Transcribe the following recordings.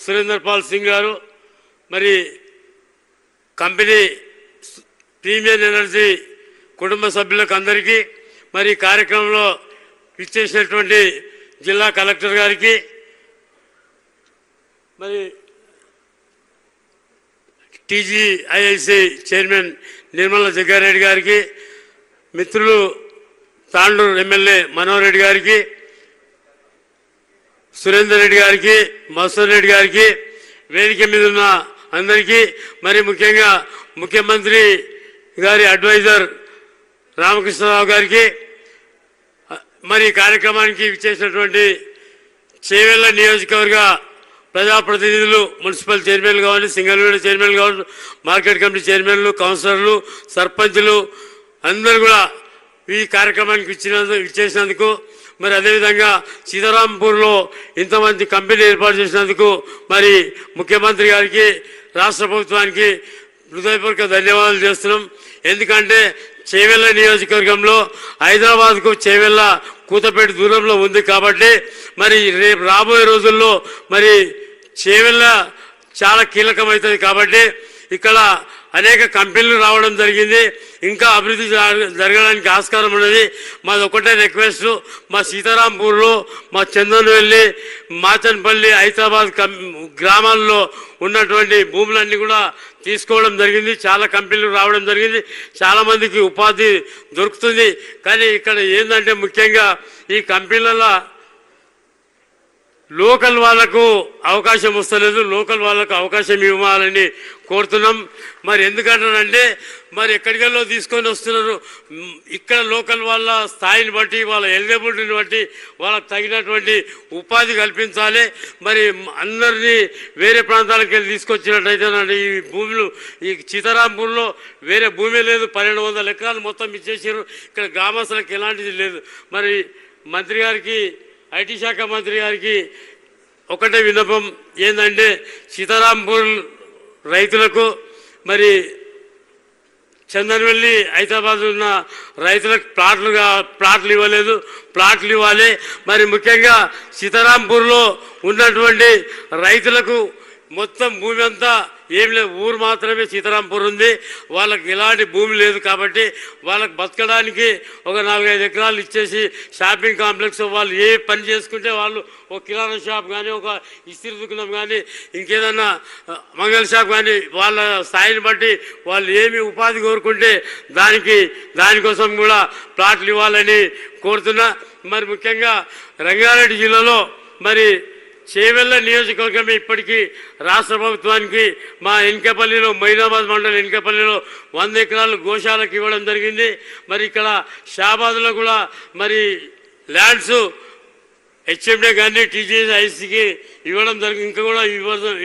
సురేందర్ పాల్ సింగ్ గారు, మరి company premier energy కుటుంబ సభ్యులకు అందరికీ, మరి కార్యక్రమంలో ఇచ్చేసినటువంటి జిల్లా కలెక్టర్ గారికి, మరి టీజీఐఐసి చైర్మన్ నిర్మల జగ్గారెడ్డి గారికి, మిత్రులు తాండూరు ఎమ్మెల్యే మనోహర్ రెడ్డి గారికి, సురేందర్ రెడ్డి గారికి, మసూర్ రెడ్డి గారికి, వేదిక మీద ఉన్న అందరికీ, మరి ముఖ్యంగా ముఖ్యమంత్రి గారి అడ్వైజర్ రామకృష్ణరావు గారికి, మరి కార్యక్రమానికి ఇచ్చేసినటువంటి చేవెళ్ల నియోజకవర్గ ప్రజాప్రతినిధులు, మున్సిపల్ చైర్మన్లు కావాలి, సింగల్వేడ చైర్మన్లు కావాలి, మార్కెట్ కమిటీ చైర్మన్లు, కౌన్సిలర్లు, సర్పంచులు అందరూ కూడా ఈ కార్యక్రమానికి ఇచ్చేసినందుకు, మరి అదేవిధంగా సీతారాంపూర్లో ఇంతమంది కంపెనీ ఏర్పాటు చేసినందుకు మరి ముఖ్యమంత్రి గారికి, రాష్ట్ర ప్రభుత్వానికి హృదయపూర్వక ధన్యవాదాలు చేస్తున్నాం. ఎందుకంటే చేవెళ్ల నియోజకవర్గంలో హైదరాబాద్కు చేవెళ్ల కూతపేట దూరంలో ఉంది కాబట్టి, మరి రేపు రాబోయే రోజుల్లో మరి చేవెళ్ల చాలా కీలకమవుతుంది కాబట్టి ఇక్కడ అనేక కంపెనీలు రావడం జరిగింది. ఇంకా అభివృద్ధి జరగడానికి ఆస్కారం ఉన్నది. మాది ఒకటే రిక్వెస్ట్, మా సీతారాంపూర్లో, మా చందనవెల్లి, మాచన్పల్లి, హైదరాబాద్ గ్రామాల్లో ఉన్నటువంటి భూములన్నీ కూడా తీసుకోవడం జరిగింది. చాలా కంపెనీలు రావడం జరిగింది, చాలామందికి ఉపాధి దొరుకుతుంది. కానీ ఇక్కడ ఏంటంటే ముఖ్యంగా ఈ కంపెనీలలో లోకల్ వాళ్లకు అవకాశం వస్తలేదు. లోకల్ వాళ్లకు అవకాశం ఇవ్వాలని కోరుతున్నాం. మరి ఎందుకంటారంటే మరి ఎక్కడికెళ్ళో తీసుకొని వస్తున్నారు. ఇక్కడ లోకల్ వాళ్ళ స్థాయిని బట్టి, వాళ్ళ ఎలిజిబిలిటీని బట్టి వాళ్ళకు తగినటువంటి ఉపాధి కల్పించాలి. మరి అందరినీ వేరే ప్రాంతాలకు వెళ్ళి తీసుకొచ్చినట్టయితే ఈ భూములు, ఈ సీతారాంపూర్లో వేరే భూమి లేదు, 1200 ఎకరాలు మొత్తం ఇచ్చేసారు. ఇక్కడ గ్రామస్తులకు ఎలాంటిది లేదు. మరి మంత్రి గారికి, ఐటీ శాఖ మంత్రి గారికి ఒకటే విన్నపం ఏంటంటే సీతారాంపూర్ రైతులకు, మరి చందనవెల్లి, హైదరాబాద్ ఉన్న రైతులకు ప్లాట్లు ఇవ్వలేదు, ప్లాట్లు ఇవ్వాలి. మరి ముఖ్యంగా సీతారాంపూర్లో ఉన్నటువంటి రైతులకు మొత్తం భూమి అంతా ఏం లేదు, ఊరు మాత్రమే సీతారాంపూర్ ఉంది. వాళ్ళకి ఎలాంటి భూమి లేదు కాబట్టి వాళ్ళకి బతకడానికి ఒక 4-5 ఎకరాలు ఇచ్చేసి షాపింగ్ కాంప్లెక్స్, వాళ్ళు ఏ పని చేసుకుంటే వాళ్ళు ఒక కిరాణా షాప్ కానీ, ఒక ఇస్త్రీ దుకాణం కానీ, ఇంకేదన్నా మంగళ షాప్ కానీ, వాళ్ళ స్థాయిని బట్టి వాళ్ళు ఏమి ఉపాధి కోరుకుంటే దానికోసం కూడా ప్లాట్లు ఇవ్వాలని కోరుతున్నా. మరి ముఖ్యంగా రంగారెడ్డి జిల్లాలో మరి చేవెళ్ల నియోజకవర్గం ఇప్పటికీ రాష్ట్ర ప్రభుత్వానికి మా ఎన్కేపల్లిలో, మైనాబాద్ మండలం ఎన్కేపల్లిలో 100 ఎకరాలు గోశాలకు ఇవ్వడం జరిగింది. మరి ఇక్కడ షాబాద్లో కూడా మరి ల్యాండ్స్ హెచ్ఎండే కానీ టీజీఐసికి ఇంకా కూడా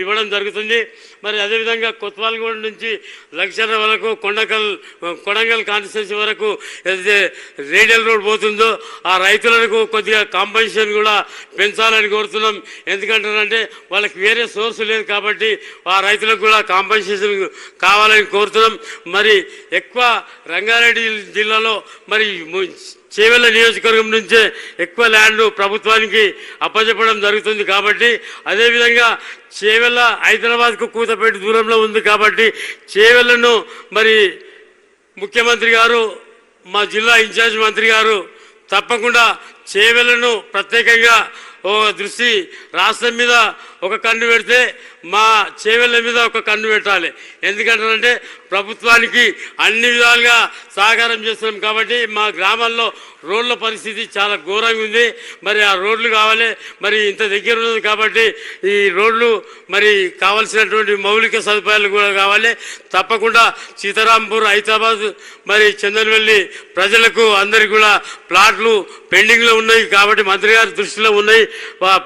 ఇవ్వడం జరుగుతుంది. మరి అదేవిధంగా కొత్వాలగూడ నుంచి లక్షర వరకు కొడంగల్ కాన్స్టిట్యున్సీ వరకు ఏదైతే రేడియల్ రోడ్ పోతుందో ఆ రైతులకు కొద్దిగా కాంపెన్సేషన్ కూడా పెంచాలని కోరుతున్నాం. ఎందుకంటే వాళ్ళకి వేరే సోర్స్ లేదు కాబట్టి ఆ రైతులకు కూడా కాంపెన్సేషన్ కావాలని కోరుతున్నాం. మరి ఎక్కువ రంగారెడ్డి జిల్లాలో మరి చేవెళ్ల నియోజకవర్గం నుంచే ఎక్కువ ల్యాండ్ ప్రభుత్వానికి అప్పచెప్పడం జరుగుతుంది కాబట్టి, అదేవిధంగా చేవెళ్ల హైదరాబాద్కు కూతపేట దూరంలో ఉంది కాబట్టి చేవెళ్లను మరి ముఖ్యమంత్రి గారు, మా జిల్లా ఇన్ఛార్జ్ మంత్రి గారు తప్పకుండా చేవెళ్లను ప్రత్యేకంగా ఓ దృష్టి, రాష్ట్రం మీద ఒక కన్ను పెడితే మా చేవెళ్ల మీద ఒక కన్ను పెట్టాలి. ఎందుకంటే ప్రభుత్వానికి అన్ని విధాలుగా సహకారం చేస్తున్నాం కాబట్టి మా గ్రామాల్లో రోడ్ల పరిస్థితి చాలా ఘోరంగా ఉంది. మరి ఆ రోడ్లు కావాలి. మరి ఇంత దగ్గర ఉన్నది కాబట్టి ఈ రోడ్లు మరి కావాల్సినటువంటి మౌలిక సదుపాయాలు కూడా కావాలి. తప్పకుండా సీతారాంపూర్, హైదరాబాద్, మరి చందనవెల్లి ప్రజలకు అందరికీ కూడా ప్లాట్లు పెండింగ్లో ఉన్నాయి కాబట్టి మంత్రి గారి దృష్టిలో ఉన్నాయి.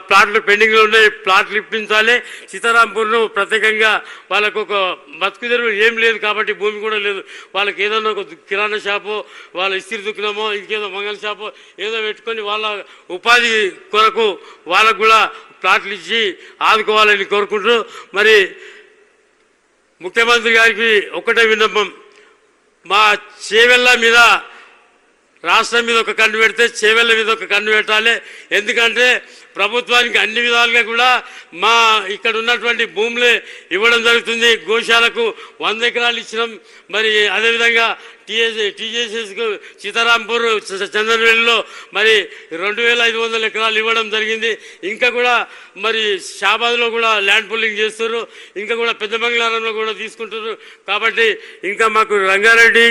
ప్లాట్లు పెండింగ్లో ఉన్నాయి, ప్లాట్లు ఇప్పించాలి. సీతారాంపూర్ను ప్రత్యేకంగా వాళ్ళకు ఒక బతుకు తెరువు ఏం లేదు కాబట్టి భూమి కూడా లేదు. వాళ్ళకి ఏదన్నా ఒక కిరాణా షాపు, వాళ్ళ ఇస్త్రీ దుకాణమో, ఇంకేదో మంగళ షాపు ఏదో పెట్టుకొని వాళ్ళ ఉపాధి కొరకు వాళ్ళకు కూడా ప్లాట్లు ఇచ్చి ఆదుకోవాలని కోరుకుంటూ, మరి ముఖ్యమంత్రి గారికి ఒకటే విన్నపం, మా చేవెళ్ల మీద రాష్ట్రం మీద ఒక కన్ను పెడితే చేవెళ్ళ మీద ఒక కన్ను పెట్టాలి. ఎందుకంటే ప్రభుత్వానికి అన్ని విధాలుగా కూడా మా ఇక్కడ ఉన్నటువంటి భూములే ఇవ్వడం జరుగుతుంది. గోశాలకు 100 ఎకరాలు ఇచ్చినాం. మరి అదేవిధంగా టీజేసీఎస్కు సీతారాంపూర్ చందనవేలిలో మరి 2500 ఎకరాలు ఇవ్వడం జరిగింది. ఇంకా కూడా మరి షాబాద్లో కూడా ల్యాండ్ పూలింగ్ చేస్తున్నారు. ఇంకా కూడా పెద్ద బంగ్లారంలో కూడా తీసుకుంటున్నారు. కాబట్టి ఇంకా మాకు రంగారెడ్డి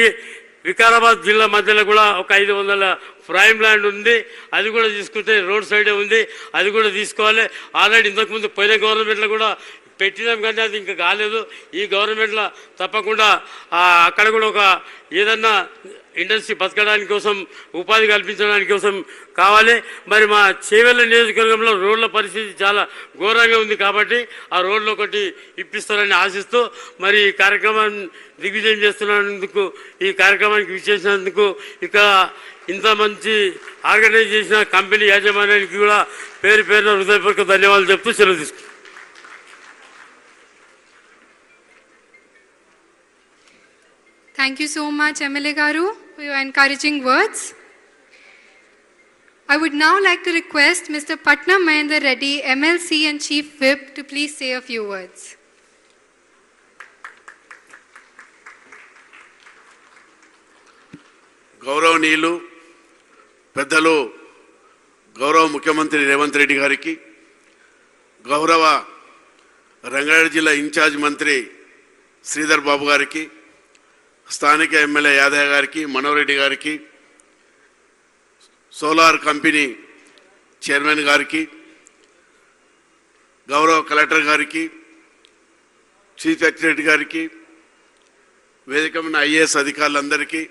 వికారాబాద్ జిల్లా మధ్యలో కూడా ఒక 500 ప్రైమ్ ల్యాండ్ ఉంది. అది కూడా తీసుకుంటే రోడ్ సైడే ఉంది. అది కూడా తీసుకోవాలి. ఆల్రెడీ ఇంతకుముందు పోయిన గవర్నమెంట్లో కూడా పెట్టినాం, కానీ అది ఇంకా కాలేదు. ఈ గవర్నమెంట్లో తప్పకుండా అక్కడ కూడా ఒక ఏదన్నా ఇండస్ట్రీ బతకడానికి కోసం, ఉపాధి కల్పించడానికి కోసం కావాలి. మరి మా చేవెళ్ళ నియోజకవర్గంలో రోడ్ల పరిస్థితి చాలా ఘోరంగా ఉంది. కాబట్టి ఆ రోడ్లు ఒకటి ఇప్పిస్తారని ఆశిస్తూ మరి ఈ కార్యక్రమాన్ని దిగ్విజయం చేస్తున్నందుకు, ఈ కార్యక్రమానికి విచ్చేసినందుకు, ఇక్కడ ఇంత మంచి ఆర్గనైజ్ చేసిన కంపెనీ యాజమాన్యానికి కూడా పేరు పేరున హృదయపూర్వక ధన్యవాదాలు చెప్తూ సెలవు తీసుకుంటాం. Thank you so much, MLA Garu, for your encouraging words. I would now like to request Mr. Patnam Mahendra Reddy, MLC and Chief Whip, to please say a few words. గౌరవనీయులు పెద్దలు గౌరవ ముఖ్యమంత్రి రేవంత్ రెడ్డి గారికి, గౌరవ రంగారెడ్డి జిల్లా ఇన్ఛార్జ్ మంత్రి శ్రీధర్ బాబు గారికి, స్థానిక ఎమ్మెల్యే యాదయ్య గారికి, మనోరెడ్డి గారికి, సోలార్ కంపెనీ చైర్మన్ గారికి, గౌరవ కలెక్టర్ గారికి, చీఫ్ సెక్రటరీ గారికి, వేదిక ఉన్న ఐఏఎస్ అధికారులందరికీ,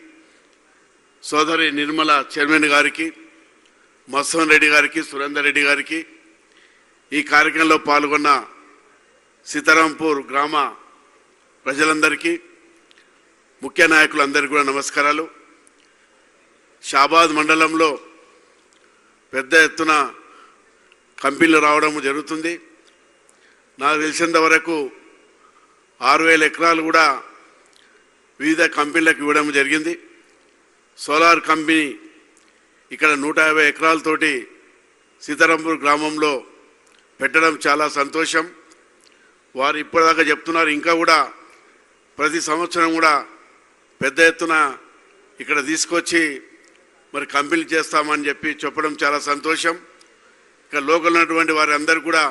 సోదరి నిర్మల చైర్మన్ గారికి, మత్స్వన్ రెడ్డి గారికి, సురేందర్ రెడ్డి గారికి, ఈ కార్యక్రమంలో పాల్గొన్న సీతారాంపూర్ గ్రామ ప్రజలందరికీ, ముఖ్య నాయకులందరికీ కూడా నమస్కారాలు. షాబాద్ మండలంలో పెద్ద ఎత్తున కంపెనీలు రావడం జరుగుతుంది. నాకు తెలిసినంత వరకు 6000 ఎకరాలు కూడా వివిధ కంపెనీలకు ఇవ్వడం జరిగింది. సోలార్ కంపెనీ ఇక్కడ 150 ఎకరాలతోటి సీతారాంపూర్ గ్రామంలో పెట్టడం చాలా సంతోషం. వారు ఇప్పటిదాకా చెప్తున్నారు, ఇంకా కూడా ప్రతి సంవత్సరం కూడా పెద్ద ఎత్తున ఇక్కడ తీసుకొచ్చి మరి కంపెనీలు చేస్తామని చెప్పడం చాలా సంతోషం. ఇక్కడ లోకల్ ఉన్నటువంటి వారి అందరూ కూడా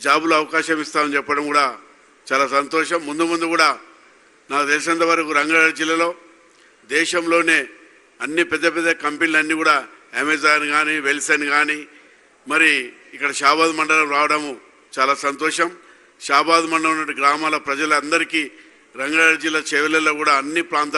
జాబులు అవకాశం ఇస్తామని చెప్పడం కూడా చాలా సంతోషం. ముందు ముందు కూడా నాకు తెలిసినంత వరకు రంగారెడ్డి జిల్లాలో దేశంలోనే అన్ని పెద్ద పెద్ద కంపెనీలు అన్నీ కూడా అమెజాన్ కానీ, వెల్సన్ కానీ మరి ఇక్కడ షాబాద్ మండలం రావడము చాలా సంతోషం. షాబాద్ మండలం ఉన్న గ్రామాల ప్రజలందరికీ రంగారెడ్డి జిల్లా చేవెళ్ళలో కూడా అన్ని ప్రాంతాల